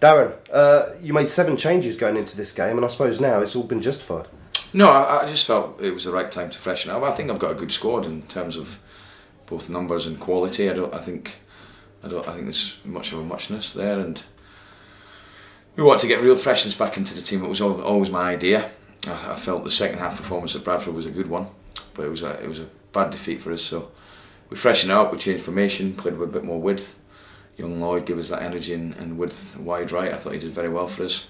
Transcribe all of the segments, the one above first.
Darren, you made 7 changes going into this game, and I suppose now it's all been justified. No, I just felt it was the right time to freshen up. I think I've got a good squad in terms of both numbers and quality. I don't think there's much of a muchness there, and we want to get real freshness back into the team. It was always my idea. I felt the second half performance at Bradford was a good one, but it was a bad defeat for us. So we freshened up, we changed formation, played with a bit more width. Young Lloyd gave us that energy and width wide right. I thought he did very well for us.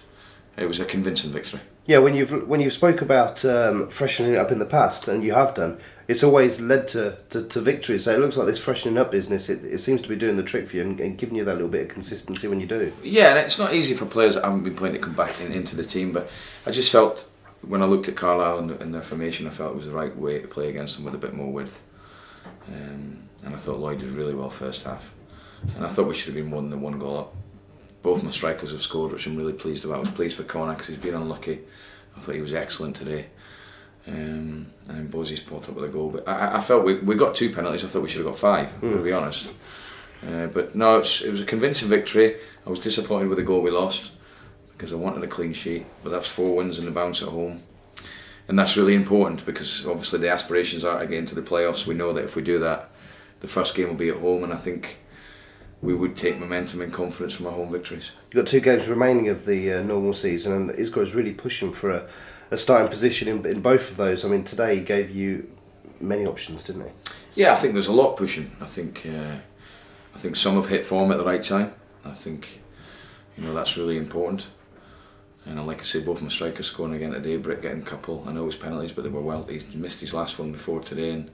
It was a convincing victory. Yeah, when you spoke about freshening it up in the past, and you have done, it's always led to victories. So it looks like this freshening up business, it seems to be doing the trick for you and giving you that little bit of consistency when you do. Yeah, and it's not easy for players that haven't been playing to come back into the team, but I just felt when I looked at Carlisle and their formation, I felt it was the right way to play against them with a bit more width. And I thought Lloyd did really well first half. And I thought we should have been more than 1 goal up. Both my strikers have scored, which I'm really pleased about. I was pleased for Connor because he's been unlucky. I thought he was excellent today. And then Bozzy's popped up with a goal. But I felt we got 2 penalties. I thought we should have got 5, to be honest. But no, it was a convincing victory. I was disappointed with the goal we lost because I wanted a clean sheet. But that's 4 wins and a bounce at home. And that's really important because obviously the aspirations are to get into the playoffs. We know that if we do that, the first game will be at home, and I think we would take momentum and confidence from our home victories. You've got 2 games remaining of the normal season, and Isgro's really pushing for a starting position in both of those. I mean, today he gave you many options, didn't he? Yeah, I think there's a lot pushing. I think some have hit form at the right time. I think that's really important. And like I say, both my strikers scoring again today. Britt getting a couple. I know it was penalties, but they were well. He's missed his last one before today, and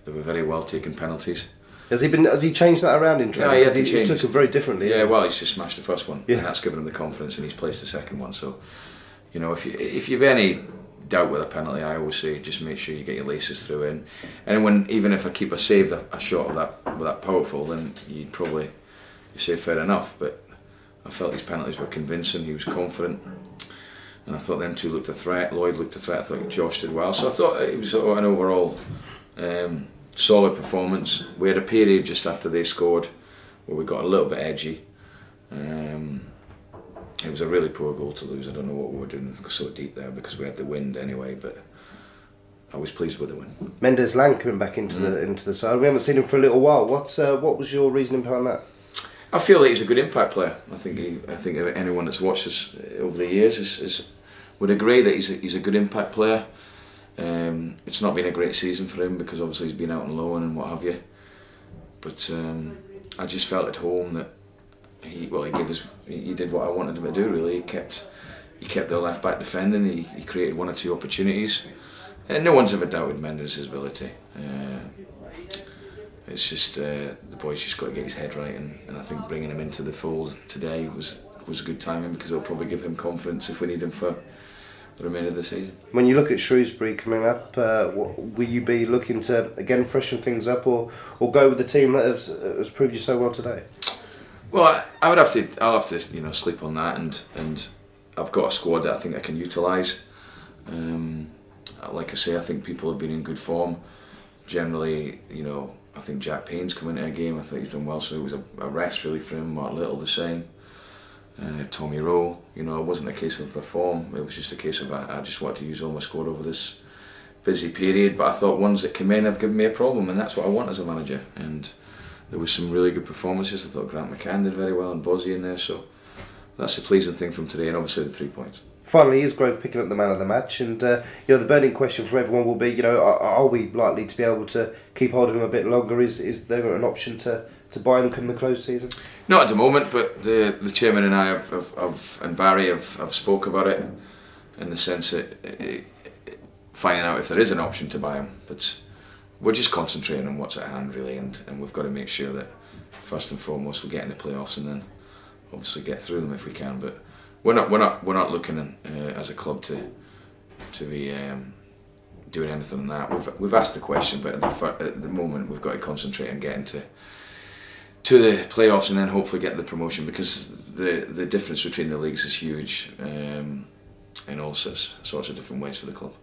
they were very well taken penalties. Has he changed that around in training? Yeah, he took it very differently. Yeah, well, he's just smashed the first one, yeah. And that's given him the confidence, and he's placed the second one. So, if you've any doubt with a penalty, I always say just make sure you get your laces through in. And even if a keeper saved a shot of that powerful, then you say fair enough. But I felt his penalties were convincing. He was confident, and I thought them 2 looked a threat. Lloyd looked a threat. I thought Josh did well. So I thought it was an overall solid performance. We had a period just after they scored where we got a little bit edgy. It was a really poor goal to lose. I don't know what we were doing so deep there because we had the wind anyway, but I was pleased with the win. Mendes Lang coming back into the side. We haven't seen him for a little while. What was your reasoning behind that? I feel that he's a good impact player. I think anyone that's watched us over the years would agree that he's a good impact player. It's not been a great season for him because obviously he's been out on loan and what have you. But I just felt at home that he did what I wanted him to do. Really, he kept the left back defending. He created 1 or 2 opportunities, and no one's ever doubted Mendes' ability. It's just the boy's just got to get his head right, and I think bringing him into the fold today was a good timing because it'll probably give him confidence if we need him for the remainder of the season. When you look at Shrewsbury coming up, will you be looking to again freshen things up, or go with the team that has proved you so well today? Well, I'll have to sleep on that, and I've got a squad that I think I can utilise. Like I say, I think people have been in good form. Generally, I think Jack Payne's come into a game. I think he's done well, so it was a rest really for him. Mark Little the same. Tommy Rowe, it wasn't a case of the form, it was just a case of I just wanted to use all my squad over this busy period, but I thought ones that came in have given me a problem, and that's what I want as a manager. And there was some really good performances. I thought Grant McCann did very well, and Bozzy in there, so that's the pleasing thing from today, and obviously the 3 points. Finally, Isgrove picking up the man of the match, and the burning question for everyone will be, are we likely to be able to keep hold of him a bit longer? Is there an option to buy him come the close season? Not at the moment, but the chairman and I and Barry have spoke about it in the sense that finding out if there is an option to buy him. But we're just concentrating on what's at hand really, and we've got to make sure that first and foremost we get in the playoffs and then obviously get through them if we can. But we're not looking as a club to be doing anything on that. We've asked the question, but at the moment we've got to concentrate on getting to the playoffs and then hopefully get the promotion, because the difference between the leagues is huge in all sorts of different ways for the club.